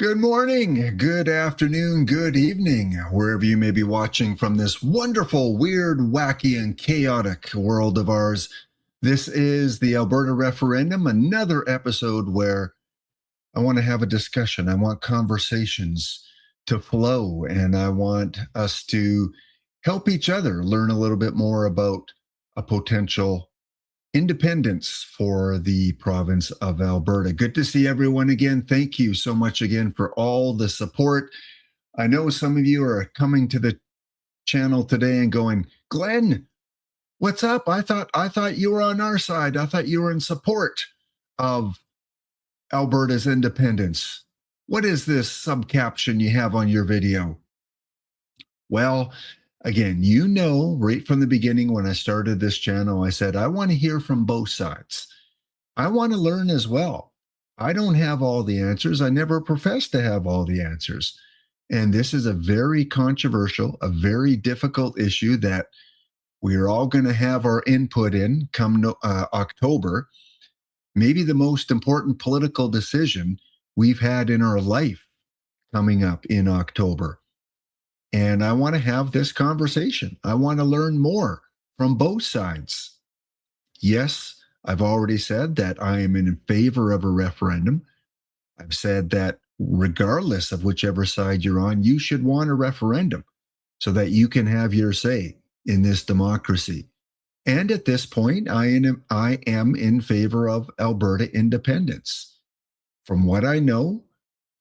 Good morning, good afternoon, good evening, wherever you may be watching from this wonderful, weird, wacky, and chaotic world of ours. This is the Alberta Referendum, another episode where I want to have a discussion. I want conversations to flow, and I want us to help each other learn a little bit more about a potential independence for the province of Alberta. Good to see everyone again. Thank you so much again for all the support. I know some of you are coming to the channel today and going, Glenn, what's up? I thought you were on our side. I thought you were in support of Alberta's independence. What is this subcaption you have on your video? Well, again, you know, right from the beginning when I started this channel, I said, I want to hear from both sides. I want to learn as well. I don't have all the answers. I never professed to have all the answers. And this is a very controversial, a very difficult issue that we're all going to have our input in come October. Maybe the most important political decision we've had in our life coming up in October. And I want to have this conversation. I want to learn more from both sides. Yes, I've already said that I am in favor of a referendum. I've said that regardless of whichever side you're on, you should want a referendum so that you can have your say in this democracy. And at this point, I am in favor of Alberta independence. From what I know,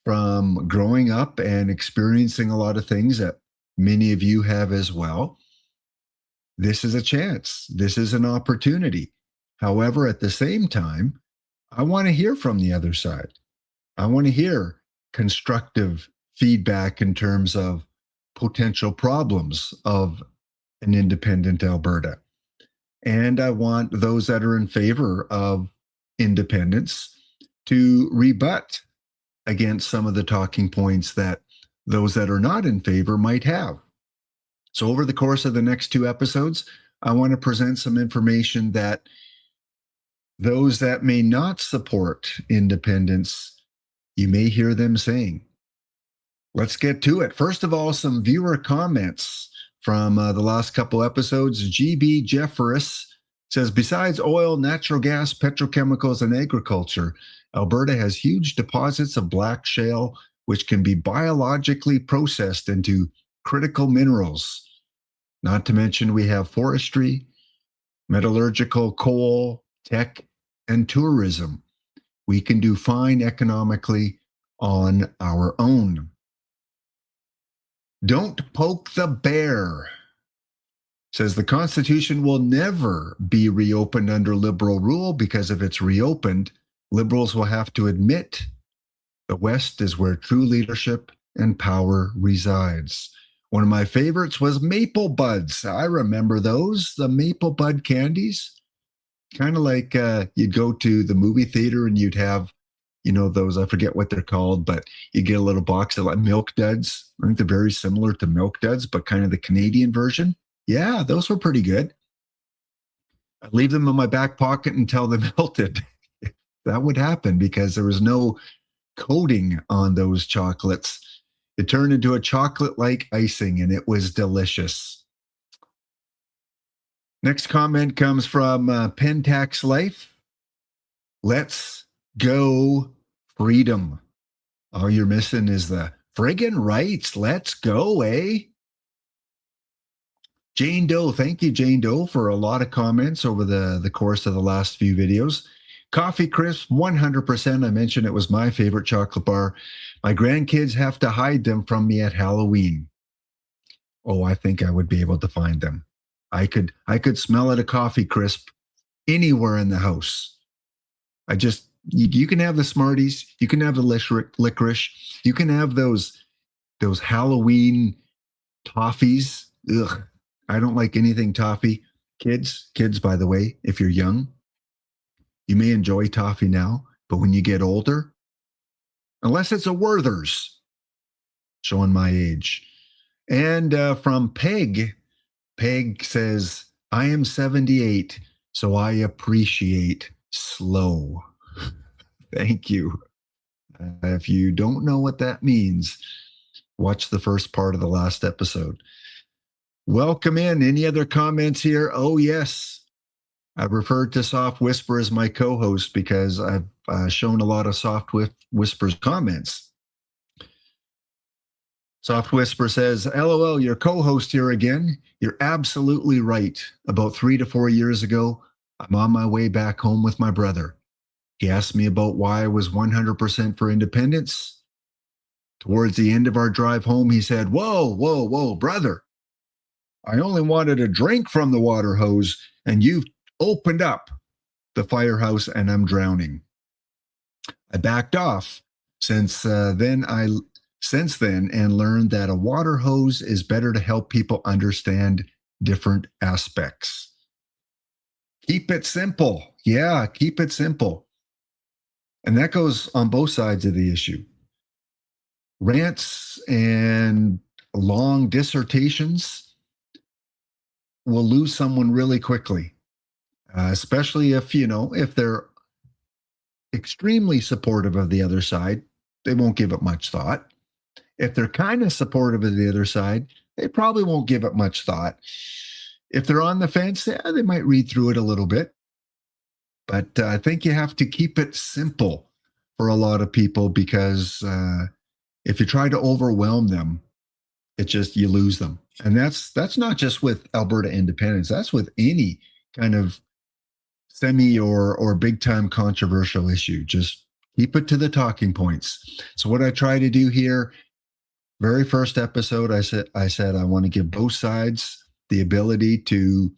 from growing up and experiencing a lot of things that many of you have as well, this is a chance. This is an opportunity. However, at the same time, I want to hear from the other side. I want to hear constructive feedback in terms of potential problems of an independent Alberta. And I want those that are in favor of independence to rebut against some of the talking points that those that are not in favor might have. So over the course of the next two episodes, I want to present some information that those that may not support independence, you may hear them saying. Let's get to it. First of all, some viewer comments from the last couple episodes. GB Jeffress says, besides oil, natural gas, petrochemicals, and agriculture, Alberta has huge deposits of black shale, which can be biologically processed into critical minerals. Not to mention we have forestry, metallurgical, coal, tech, and tourism. We can do fine economically on our own. Don't poke the bear. Says the Constitution will never be reopened under Liberal rule because if it's reopened, Liberals will have to admit the West is where true leadership and power resides. One of my favorites was Maple Buds. I remember those, the Maple Bud candies. Kind of like you'd go to the movie theater and you'd have, you know, those, I forget what they're called, but you get a little box of like Milk Duds. I think they're very similar to Milk Duds, but kind of the Canadian version. Yeah, those were pretty good. I'd leave them in my back pocket until they melted. That would happen because there was no coating on those chocolates. It turned into a chocolate-like icing, and it was delicious. Next comment comes from Pentax Life. Let's go freedom. All you're missing is the friggin' rights. Let's go, eh? Jane Doe, thank you, Jane Doe, for a lot of comments over the course of the last few videos. Coffee Crisp, 100%. I mentioned it was my favorite chocolate bar. My grandkids have to hide them from me at Halloween. Oh, I think I would be able to find them. I could smell it a Coffee Crisp anywhere in the house. You can have the Smarties, you can have the licorice, you can have those Halloween toffees. Ugh, I don't like anything toffee. Kids, by the way, if you're young, you may enjoy toffee now, but when you get older, unless it's a Werther's, showing my age. And from Peg says, I am 78, so I appreciate slow. Thank you. If you don't know what that means, watch the first part of the last episode. Welcome in. Any other comments here? Oh, yes. I've referred to Soft Whisper as my co-host because I've shown a lot of Soft Whisper's comments. Soft Whisper says, LOL, your co-host here again. You're absolutely right. About 3 to 4 years ago, I'm on my way back home with my brother. He asked me about why I was 100% for independence. Towards the end of our drive home, he said, whoa, brother. I only wanted a drink from the water hose, and you've opened up the firehouse, and I'm drowning. I backed off since then and learned that a water hose is better to help people understand different aspects. Keep it simple. Yeah, keep it simple. And that goes on both sides of the issue. Rants and long dissertations will lose someone really quickly, especially if they're extremely supportive of the other side, they won't give it much thought. If they're kind of supportive of the other side, they probably won't give it much thought. If they're on the fence, they might read through it a little bit. But I think you have to keep it simple for a lot of people because if you try to overwhelm them, you lose them. And that's not just with Alberta Independence. That's with any kind of semi or big time controversial issue. Just keep it to the talking points. So what I try to do here, very first episode, I said I want to give both sides the ability to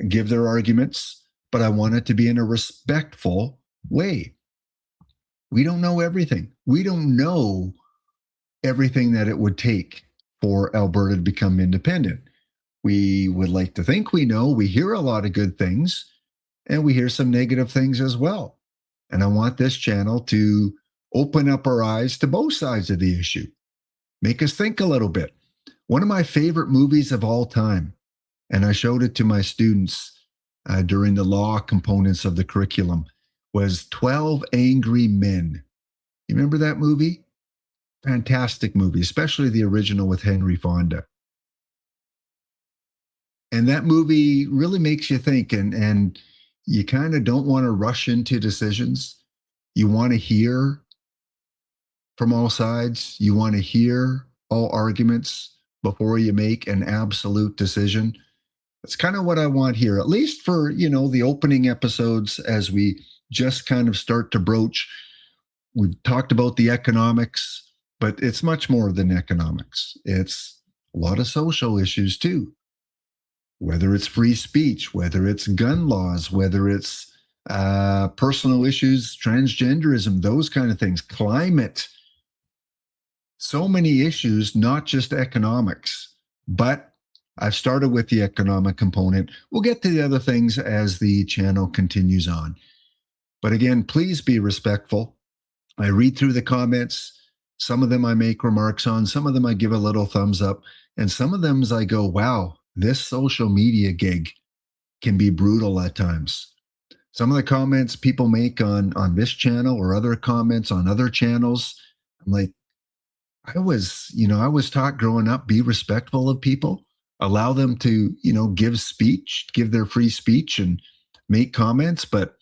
give their arguments, but I want it to be in a respectful way. We don't know everything. We don't know everything that it would take for Alberta to become independent. We would like to think we know. We hear a lot of good things, and we hear some negative things as well. And I want this channel to open up our eyes to both sides of the issue. Make us think a little bit. One of my favorite movies of all time, and I showed it to my students during the law components of the curriculum, was 12 Angry Men. You remember that movie? Fantastic movie, especially the original with Henry Fonda. And that movie really makes you think, and you kind of don't want to rush into decisions. You want to hear from all sides. You want to hear all arguments before you make an absolute decision. That's kind of what I want here, at least for, the opening episodes as we just kind of start to broach. We've talked about the economics, but it's much more than economics. It's a lot of social issues too. Whether it's free speech, whether it's gun laws, whether it's personal issues, transgenderism, those kind of things, climate. So many issues, not just economics, but I've started with the economic component. We'll get to the other things as the channel continues on. But again, please be respectful. I read through the comments. Some of them I make remarks on. Some of them I give a little thumbs up. And some of them I go, wow, this social media gig can be brutal at times. Some of the comments people make on this channel or other comments on other channels, I'm like, I was taught growing up, be respectful of people, allow them to, give their free speech and make comments. But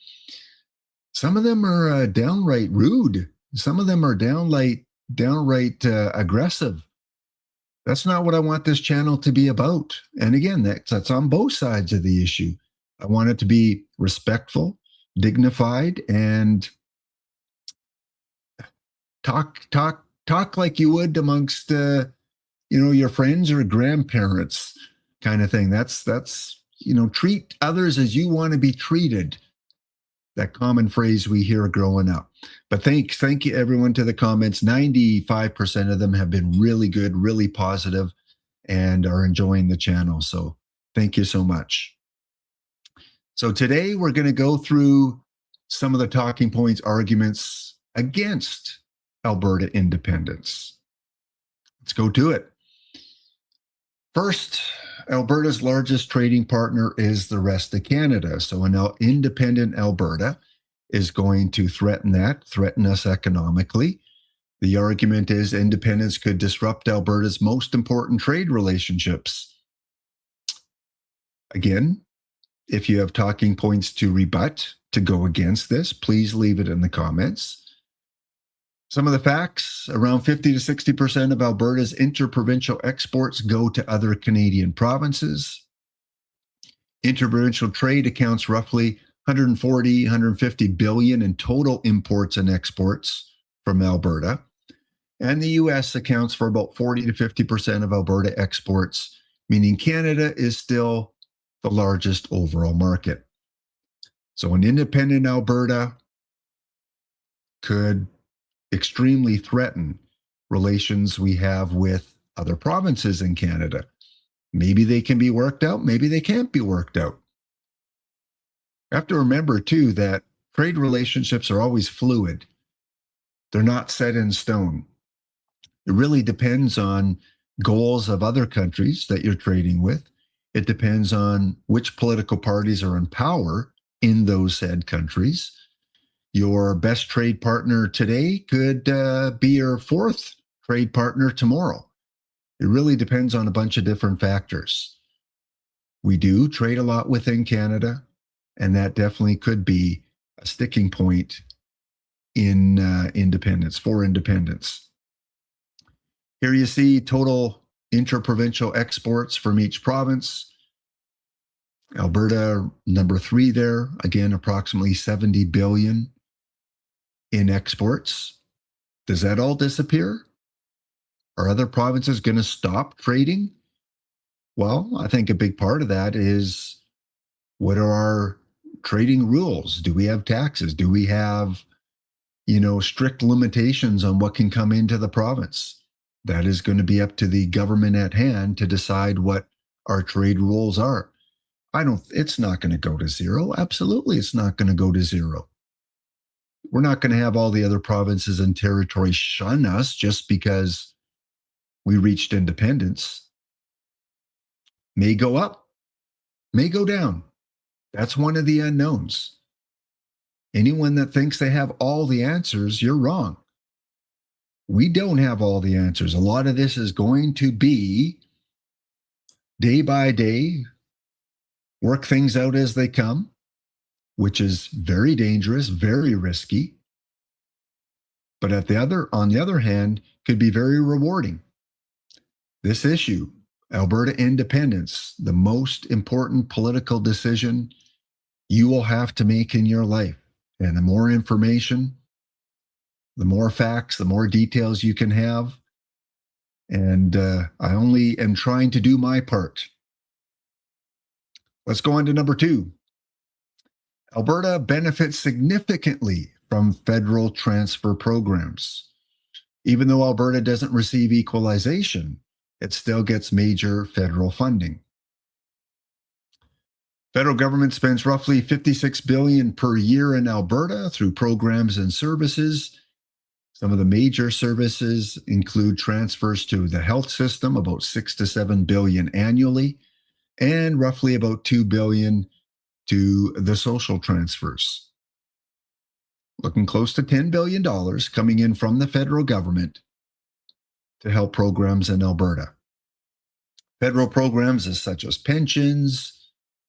some of them are downright rude. Some of them are downright aggressive. That's not what I want this channel to be about. And again, that's on both sides of the issue. I want it to be respectful, dignified, and talk like you would amongst your friends or grandparents, kind of thing. That's treat others as you want to be treated. That common phrase we hear growing up. But thank you everyone to the comments. 95% of them have been really good, really positive, and are enjoying the channel. So thank you so much. So today we're going to go through some of the talking points, arguments against Alberta independence. Let's go to it. First, Alberta's largest trading partner is the rest of Canada. So an independent Alberta is going to threaten us economically. The argument is independence could disrupt Alberta's most important trade relationships. Again, if you have talking points to rebut, to go against this, please leave it in the comments. Some of the facts: around 50 to 60% of Alberta's interprovincial exports go to other Canadian provinces. Interprovincial trade accounts roughly 140, 150 billion in total imports and exports from Alberta. And the US accounts for about 40 to 50% of Alberta exports, meaning Canada is still the largest overall market. So an independent Alberta could extremely threaten relations we have with other provinces in Canada. Maybe they can be worked out, maybe they can't be worked out. You have to remember, too, that trade relationships are always fluid. They're not set in stone. It really depends on goals of other countries that you're trading with. It depends on which political parties are in power in those said countries. Your best trade partner today could be your fourth trade partner tomorrow. It really depends on a bunch of different factors. We do trade a lot within Canada, and that definitely could be a sticking point in independence, for independence. Here you see total interprovincial exports from each province. Alberta, number 3 there, again, approximately 70 billion in exports. Does that all disappear? Are other provinces going to stop trading? Well, I think a big part of that is, what are our trading rules? Do we have taxes? Do we have, strict limitations on what can come into the province? That is going to be up to the government at hand to decide what our trade rules are. It's not going to go to zero. Absolutely, it's not going to go to zero. We're not going to have all the other provinces and territories shun us just because we reached independence. May go up, may go down. That's one of the unknowns. Anyone that thinks they have all the answers, you're wrong. We don't have all the answers. A lot of this is going to be day by day, work things out as they come, which is very dangerous, very risky. But on the other hand, could be very rewarding. This issue, Alberta Independence, the most important political decision you will have to make in your life. And the more information, the more facts, the more details you can have. And I only am trying to do my part. Let's go on to number 2. Alberta benefits significantly from federal transfer programs. Even though Alberta doesn't receive equalization, it still gets major federal funding. Federal government spends roughly $56 billion per year in Alberta through programs and services. Some of the major services include transfers to the health system, about $6 to $7 billion annually, and roughly about $2 billion to the social transfers. Looking close to $10 billion coming in from the federal government to help programs in Alberta. Federal programs such as pensions,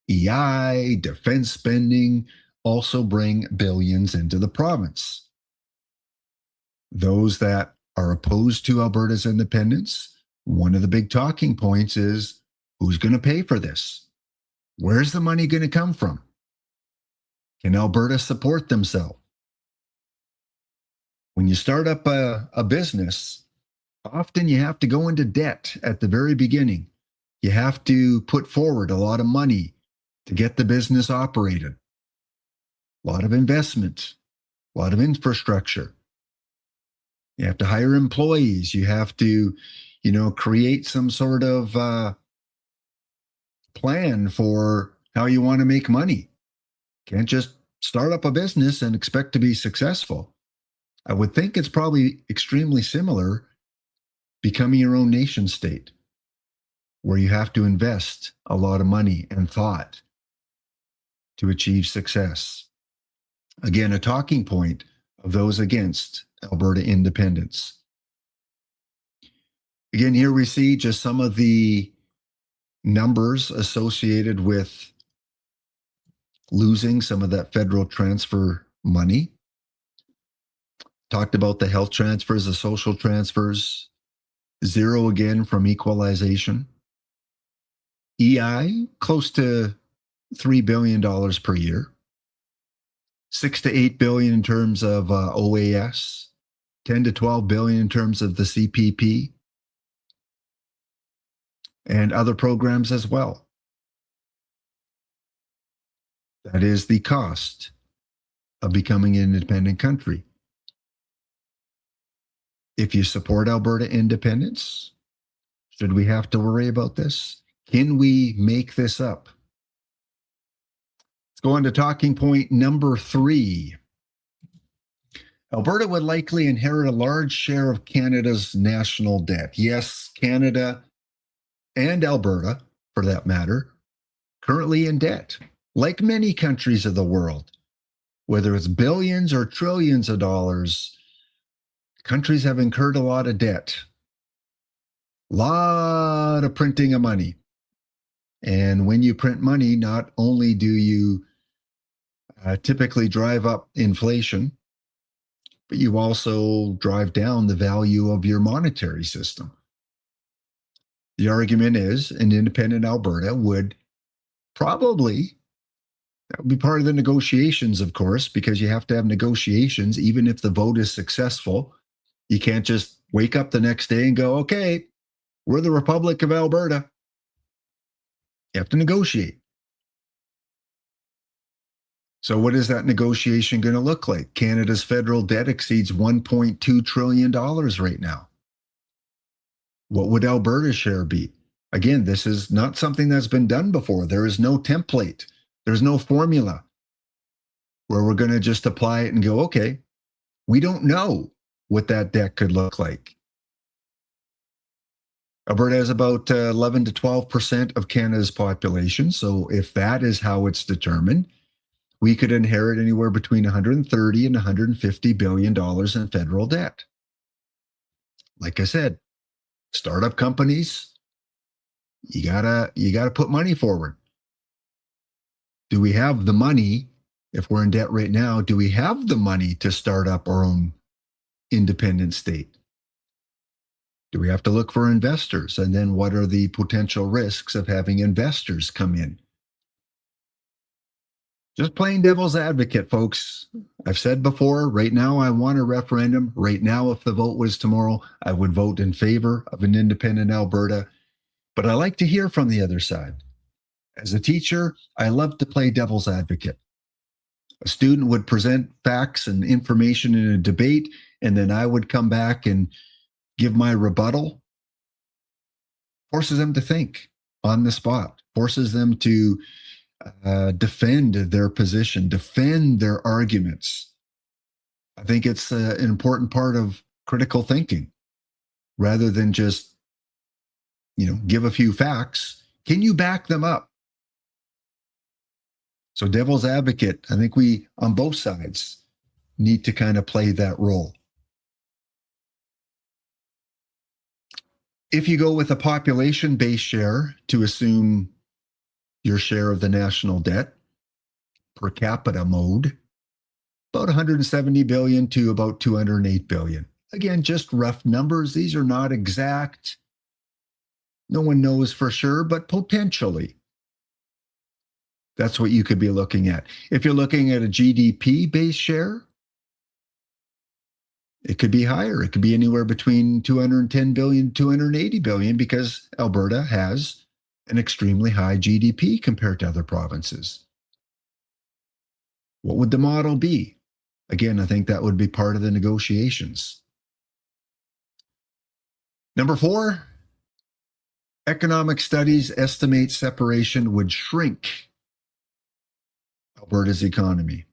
EI, defense spending also bring billions into the province. Those that are opposed to Alberta's independence, one of the big talking points is, who's going to pay for this? Where's the money going to come from? Can Alberta support themselves? When you start up a business, often you have to go into debt at the very beginning. You have to put forward a lot of money to get the business operated. A lot of investment, a lot of infrastructure. You have to hire employees. You have to, create some sort of plan for how you want to make money. Can't just start up a business and expect to be successful. I would think it's probably extremely similar becoming your own nation state, where you have to invest a lot of money and thought to achieve success. Again, a talking point of those against Alberta Independence. Again, here we see just some of the numbers associated with losing some of that federal transfer money. Talked about the health transfers, the social transfers, zero again from equalization. EI, close to $3 billion per year. 6 to 8 billion in terms of OAS, 10 to 12 billion in terms of the CPP, and other programs as well. That is the cost of becoming an independent country. If you support Alberta independence, should we have to worry about this? Can we make this up? Let's go on to talking point number 3. Alberta would likely inherit a large share of Canada's national debt. Yes, Canada and Alberta, for that matter, currently in debt, like many countries of the world. Whether it's billions or trillions of dollars, countries have incurred a lot of debt, a lot of printing of money. And when you print money, not only do you typically drive up inflation, but you also drive down the value of your monetary system. The argument is an independent Alberta would probably, that would be part of the negotiations, of course, because you have to have negotiations even if the vote is successful. You can't just wake up the next day and go, okay, we're the Republic of Alberta. You have to negotiate. So what is that negotiation going to look like? Canada's federal debt exceeds $1.2 trillion right now. What would Alberta's share be? Again, this is not something that's been done before. There is no template. There's no formula where we're going to just apply it and go, okay, we don't know what that debt could look like. Alberta has about 11 to 12% of Canada's population. So if that is how it's determined, we could inherit anywhere between $130 and $150 billion in federal debt. Like I said, startup companies, you gotta put money forward. Do we have the money? If we're in debt right now, do we have the money to start up our own independent state? Do we have to look for investors? And then what are the potential risks of having investors come in? Just playing devil's advocate, folks. I've said before, right now I want a referendum. Right now, if the vote was tomorrow, I would vote in favor of an independent Alberta. But I like to hear from the other side. As a teacher, I love to play devil's advocate. A student would present facts and information in a debate, and then I would come back and give my rebuttal. Forces them to think on the spot, forces them to defend their position, defend their arguments. I think it's an important part of critical thinking rather than just, give a few facts. Can you back them up? So devil's advocate, I think we, on both sides, need to kind of play that role. If you go with a population-based share to assume your share of the national debt, per capita mode, about 170 billion to about 208 billion. Again, just rough numbers. These are not exact. No one knows for sure, but potentially. That's what you could be looking at. If you're looking at a GDP-based share, it could be higher. It could be anywhere between 210 billion, 280 billion, because Alberta has an extremely high GDP compared to other provinces. What would the model be? Again, I think that would be part of the negotiations. Number 4, economic studies estimate separation would shrink Alberta's economy.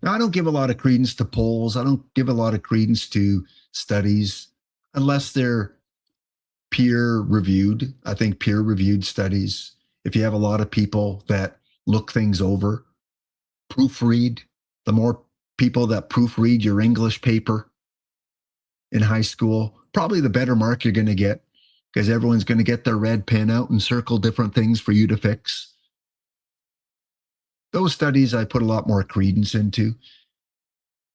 Now, I don't give a lot of credence to polls. I don't give a lot of credence to studies unless they're peer-reviewed. I think peer-reviewed studies, if you have a lot of people that look things over, proofread, the more people that proofread your English paper in high school, probably the better mark you're going to get, because everyone's going to get their red pen out and circle different things for you to fix. Those studies I put a lot more credence into.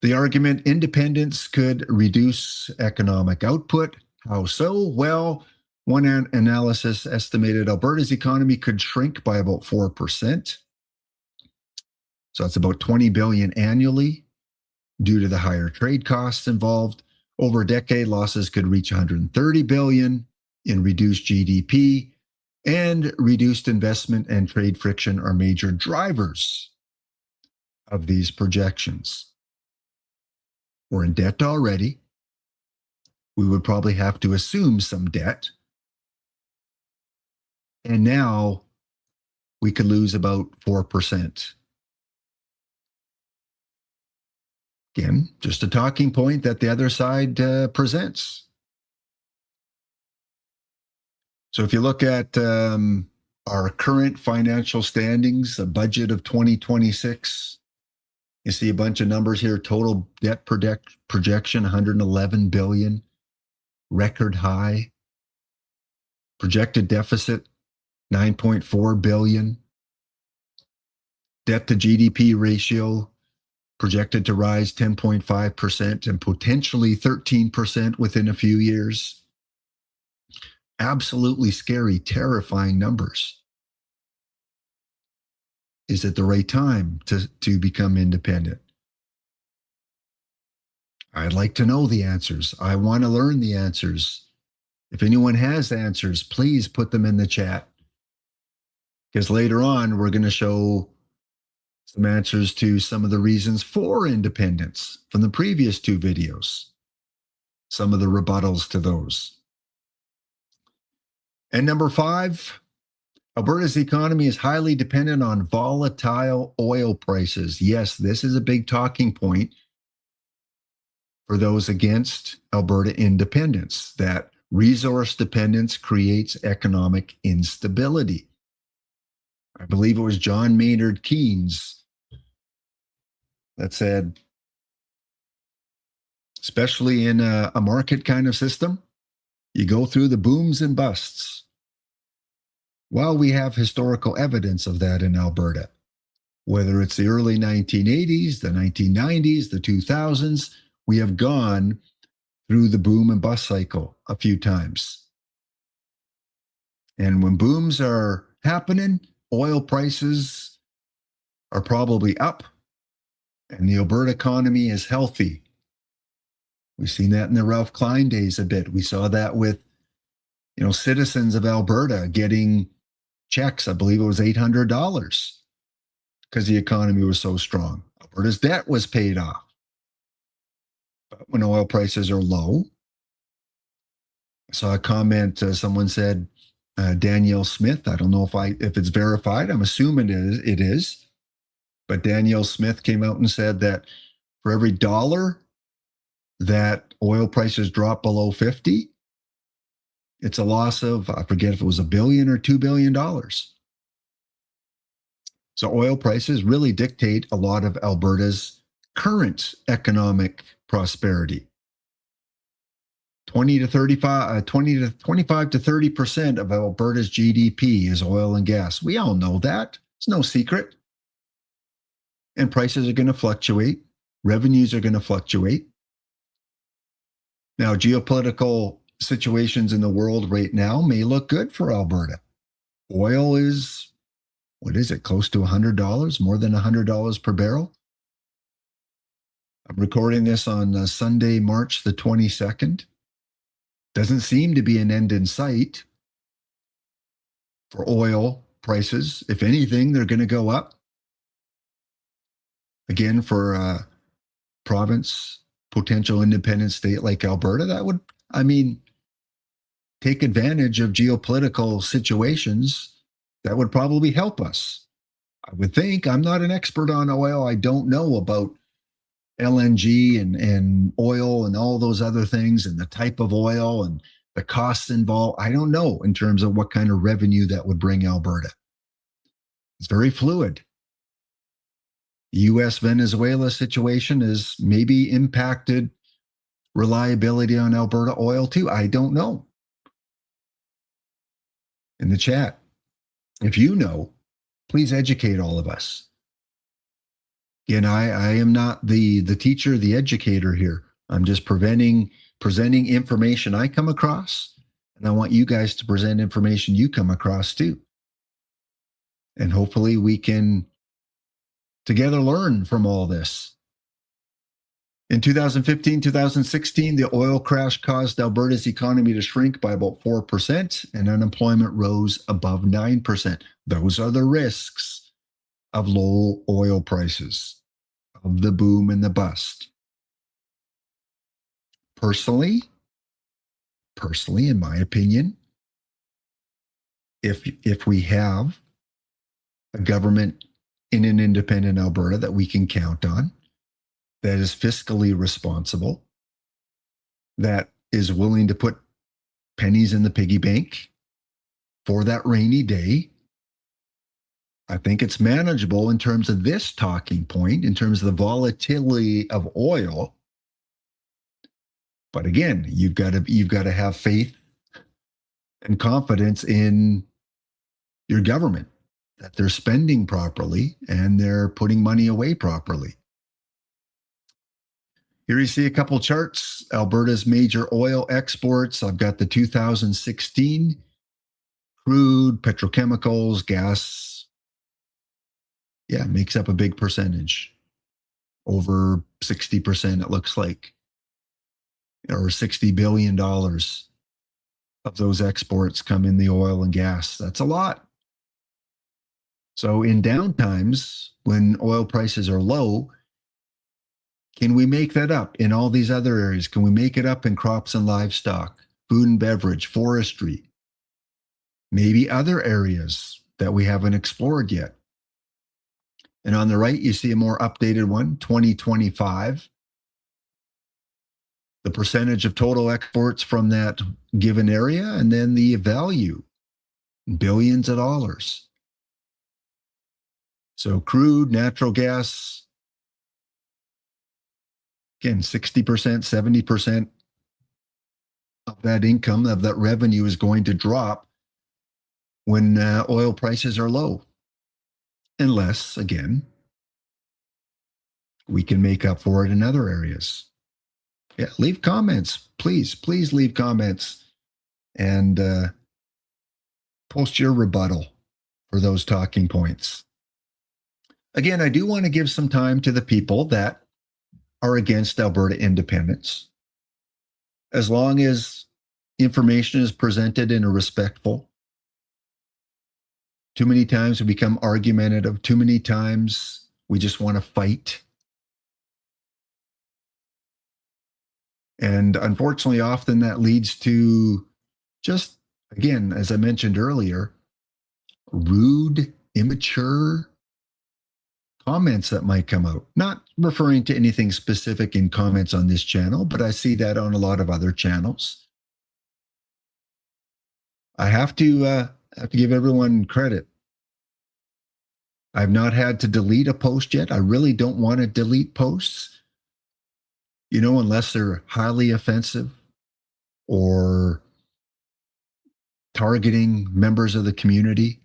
The argument, independence could reduce economic output. How so? Well, one analysis estimated Alberta's economy could shrink by about 4%. So that's about $20 billion annually due to the higher trade costs involved. Over a decade, losses could reach $130 billion in reduced GDP, and reduced investment and trade friction are major drivers of these projections. We're in debt already. We would probably have to assume some debt. And now we could lose about 4%. Again, just a talking point that the other side presents. So if you look at our current financial standings, a budget of 2026, you see a bunch of numbers here. Total debt projection, $111 billion, record high. Projected deficit, $9.4 billion. Debt to GDP ratio projected to rise 10.5% and potentially 13% within a few years. Absolutely scary, terrifying numbers. Is it the right time to become independent? I'd like to know the answers. I want to learn the answers. If anyone has answers, please put them in the chat. Because later on, we're going to show some answers to some of the reasons for independence from the previous two videos. Some of the rebuttals to those. And number 5, Alberta's economy is highly dependent on volatile oil prices. Yes, this is a big talking point for those against Alberta independence, that resource dependence creates economic instability. I believe it was John Maynard Keynes that said, especially in a market kind of system, you go through the booms and busts. Well, we have historical evidence of that in Alberta. Whether it's the early 1980s, the 1990s, the 2000s, we have gone through the boom and bust cycle a few times. And when booms are happening, oil prices are probably up, and the Alberta economy is healthy. We've seen that in the Ralph Klein days a bit. We saw that with, citizens of Alberta getting checks. I believe it was $800 because the economy was so strong. Alberta's debt was paid off. But when oil prices are low, I saw a comment, someone said, Danielle Smith, I don't know if it's verified. I'm assuming it is. But Danielle Smith came out and said that for every dollar that oil prices drop below 50, it's a loss of, I forget if it was $1 billion or $2 billion. So oil prices really dictate a lot of Alberta's current economic prosperity. 25 to 30% of Alberta's GDP is oil and gas. We all know that. It's no secret. And prices are going to fluctuate. Revenues are going to fluctuate. Now, geopolitical situations in the world right now may look good for Alberta. Oil is, close to $100, more than $100 per barrel. I'm recording this on Sunday, March the 22nd. Doesn't seem to be an end in sight for oil prices. If anything, they're going to go up. Again, for a province, potential independent state like Alberta, that would, take advantage of geopolitical situations that would probably help us. I would think. I'm not an expert on oil. I don't know about LNG and oil and all those other things and the type of oil and the costs involved. I don't know in terms of what kind of revenue that would bring Alberta. It's very fluid. U.S.-Venezuela situation has maybe impacted reliability on Alberta oil too. I don't know. In the chat, if you know, please educate all of us. Again, I am not the teacher, the educator here. I'm just presenting information I come across, and I want you guys to present information you come across too. And hopefully we can together learn from all this. In 2015, 2016, the oil crash caused Alberta's economy to shrink by about 4%, and unemployment rose above 9%. Those are the risks of low oil prices, of the boom and the bust. Personally, in my opinion, if we have a government in an independent Alberta that we can count on, that is fiscally responsible, that is willing to put pennies in the piggy bank for that rainy day, I think it's manageable in terms of this talking point, in terms of the volatility of oil. But again, you've got to have faith and confidence in your government, that they're spending properly and they're putting money away properly. Here you see a couple charts. Alberta's major oil exports. I've got the 2016 crude, petrochemicals, gas. Yeah, makes up a big percentage. Over 60%, it looks like. Or $60 billion of those exports come in the oil and gas. That's a lot. So in downtimes, when oil prices are low, can we make that up in all these other areas? Can we make it up in crops and livestock, food and beverage, forestry, maybe other areas that we haven't explored yet? And on the right, you see a more updated one, 2025. The percentage of total exports from that given area, and then the value, billions of dollars. So crude, natural gas, again, 60%, 70% of that income, of that revenue is going to drop when oil prices are low. Unless, again, we can make up for it in other areas. Yeah, leave comments. Please leave comments and post your rebuttal for those talking points. Again, I do want to give some time to the people that are against Alberta independence. As long as information is presented in a respectful. Too many times we become argumentative. Too many times we just want to fight. And unfortunately, often that leads to just, again, as I mentioned earlier, rude, immature comments that might come out. Not referring to anything specific in comments on this channel, but I see that on a lot of other channels. I have to give everyone credit. I've not had to delete a post yet. I really don't want to delete posts, unless they're highly offensive or targeting members of the community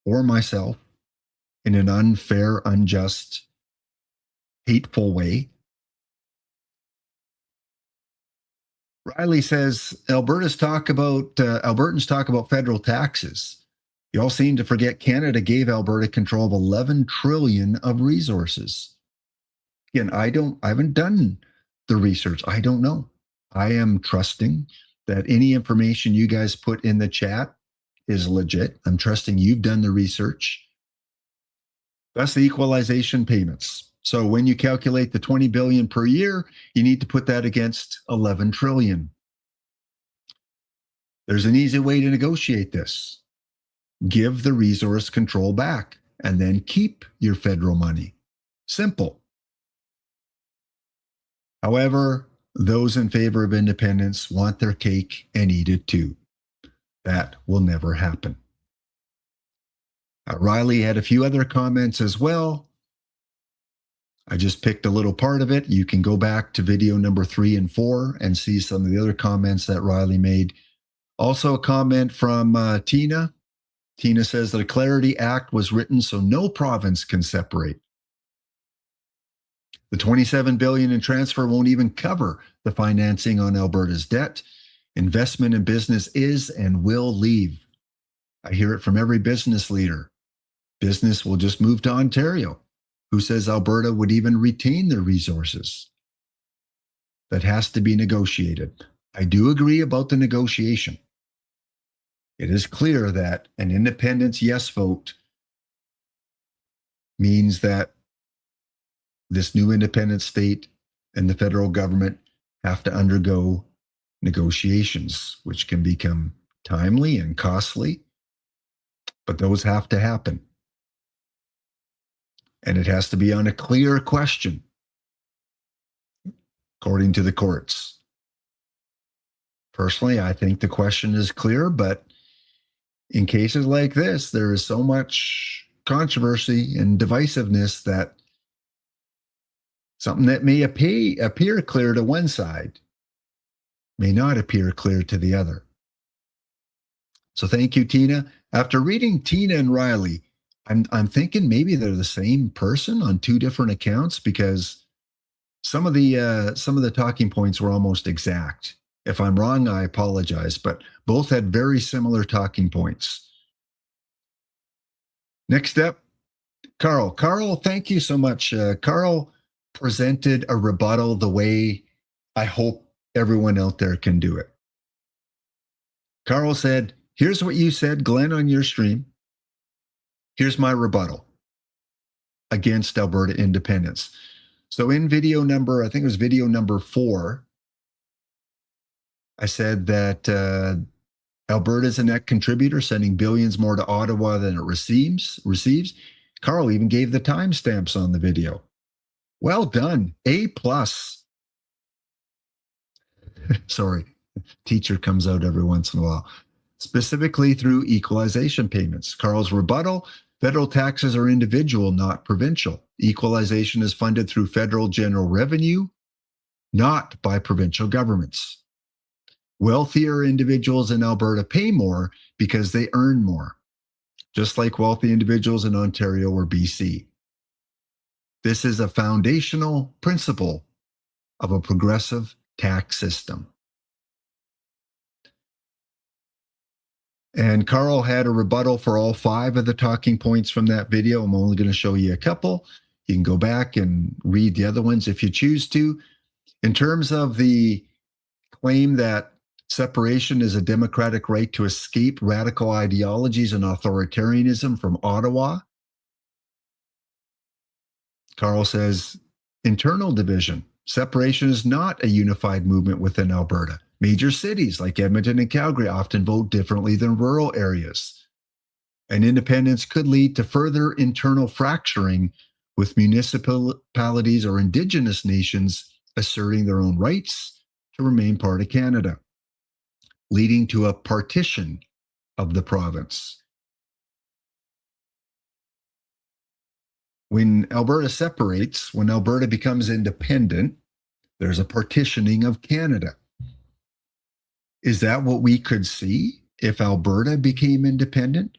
or myself in an unfair, unjust, hateful way. Riley says, Albertans talk about federal taxes. You all seem to forget Canada gave Alberta control of 11 trillion of resources. Again, I haven't done the research. I don't know. I am trusting that any information you guys put in the chat is legit. I'm trusting you've done the research. That's the equalization payments. So when you calculate the 20 billion per year, you need to put that against 11 trillion. There's an easy way to negotiate this. Give the resource control back and then keep your federal money. Simple. However, those in favor of independence want their cake and eat it too. That will never happen. Riley had a few other comments as well. I just picked a little part of it. You can go back to video number 3 and 4 and see some of the other comments that Riley made. Also, a comment from Tina. Tina says that a Clarity Act was written so no province can separate. The $27 billion in transfer won't even cover the financing on Alberta's debt. Investment in business is and will leave. I hear it from every business leader. Business will just move to Ontario. Who says Alberta would even retain their resources? That has to be negotiated. I do agree about the negotiation. It is clear that an independence yes vote means that this new independent state and the federal government have to undergo negotiations, which can become timely and costly, but those have to happen. And it has to be on a clear question, according to the courts. Personally, I think the question is clear, but in cases like this, there is so much controversy and divisiveness that something that may appear clear to one side may not appear clear to the other. So thank you, Tina. After reading Tina and Riley, I'm thinking maybe they're the same person on two different accounts, because some of the talking points were almost exact. If I'm wrong, I apologize, but both had very similar talking points. Next up, Carl. Carl, thank you so much. Carl presented a rebuttal the way I hope everyone out there can do it. Carl said, here's what you said, Glenn, on your stream. Here's my rebuttal against Alberta independence. So in video number, I think it was video number 4, I said that Alberta is a net contributor, sending billions more to Ottawa than it receives. Carl even gave the timestamps on the video. Well done. A+. Sorry, teacher comes out every once in a while. Specifically through equalization payments. Carl's rebuttal, federal taxes are individual, not provincial. Equalization is funded through federal general revenue, not by provincial governments. Wealthier individuals in Alberta pay more because they earn more, just like wealthy individuals in Ontario or BC. This is a foundational principle of a progressive tax system. And Carl had a rebuttal for all 5 of the talking points from that video. I'm only going to show you a couple. You can go back and read the other ones if you choose to. In terms of the claim that separation is a democratic right to escape radical ideologies and authoritarianism from Ottawa, Carl says, internal division. Separation is not a unified movement within Alberta. Major cities like Edmonton and Calgary often vote differently than rural areas. And independence could lead to further internal fracturing, with municipalities or Indigenous nations asserting their own rights to remain part of Canada, leading to a partition of the province. When Alberta separates, when Alberta becomes independent, there's a partitioning of Canada. Is that what we could see if Alberta became independent?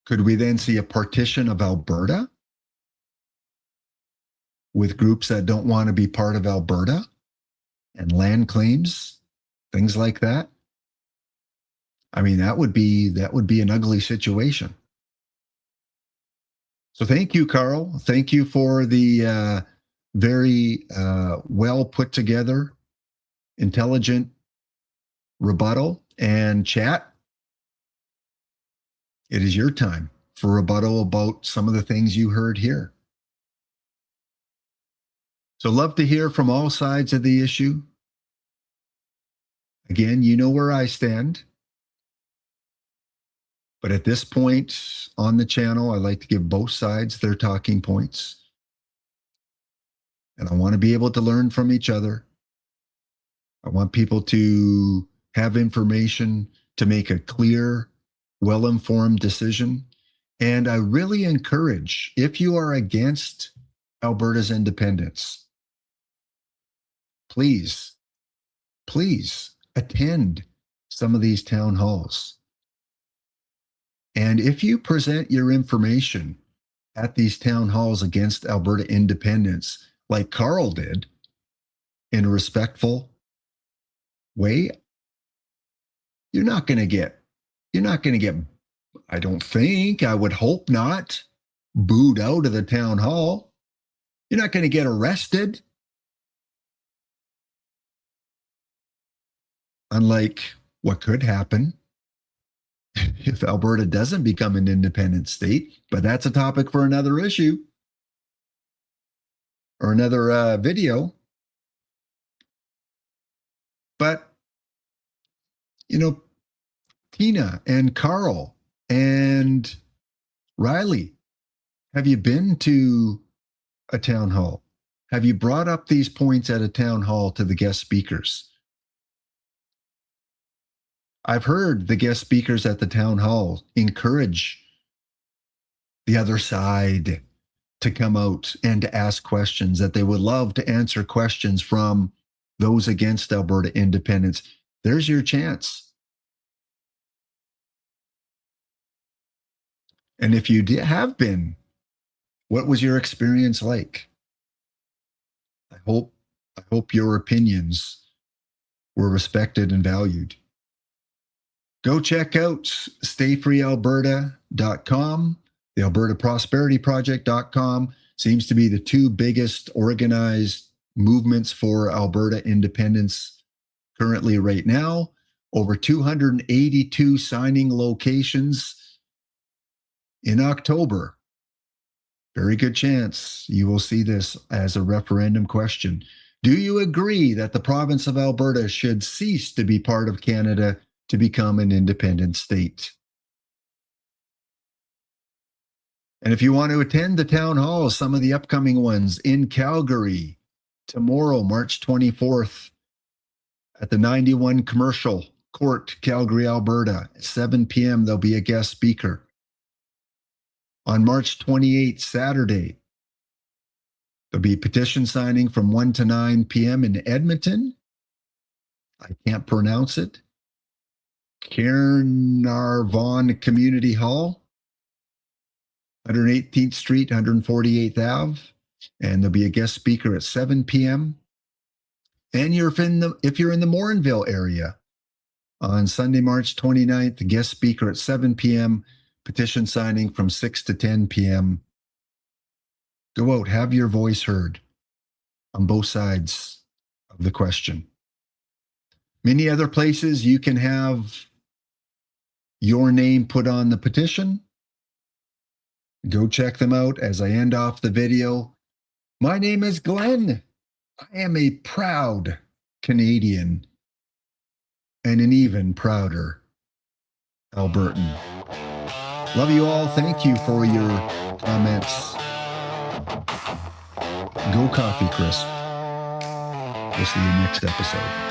Could we then see a partition of Alberta with groups that don't want to be part of Alberta and land claims, things like that? I mean, that would be an ugly situation. So thank you, Carl. Thank you for the very well put together, intelligent rebuttal. And chat, it is your time for rebuttal about some of the things you heard here. So love to hear from all sides of the issue. Again, you know where I stand. But at this point on the channel, I like to give both sides their talking points. And I want to be able to learn from each other. I want people to have information to make a clear, well-informed decision. And I really encourage, if you are against Alberta's independence, please attend some of these town halls. And if you present your information at these town halls against Alberta independence, like Carl did, in a respectful way, you're not going to get, I don't think, I would hope not, booed out of the town hall. You're not going to get arrested. Unlike what could happen if Alberta doesn't become an independent state, but that's a topic for another issue or another video. But, Tina and Carl and Riley, have you been to a town hall? Have you brought up these points at a town hall to the guest speakers? I've heard the guest speakers at the town hall encourage the other side to come out and to ask questions, that they would love to answer questions from those against Alberta independence. There's your chance. And if you have been, what was your experience like? I hope your opinions were respected and valued. Go check out stayfreealberta.com, the Alberta Prosperity Project.com. Seems to be the two biggest organized movements for Alberta independence currently right now. Over 282 signing locations in October. Very good chance you will see this as a referendum question. Do you agree that the province of Alberta should cease to be part of Canada to become an independent state? And if you want to attend the town halls, some of the upcoming ones in Calgary, tomorrow, March 24th, at the 91 Commercial Court, Calgary, Alberta, at 7 p.m., there'll be a guest speaker. On March 28th, Saturday, there'll be petition signing from 1 to 9 p.m. in Edmonton. I can't pronounce it. Caernarvon Community Hall, 118th Street, 148th Ave. And there'll be a guest speaker at 7 p.m. And if you're in the Morinville area, on Sunday, March 29th, the guest speaker at 7 p.m., petition signing from 6 to 10 p.m. Go out, have your voice heard on both sides of the question. Many other places you can have your name put on the petition. Go check them out as I end off the video. My name is Glenn. I am a proud Canadian and an even prouder Albertan. Love you all. Thank you for your comments. Go Coffee Crisp. We'll see you next episode.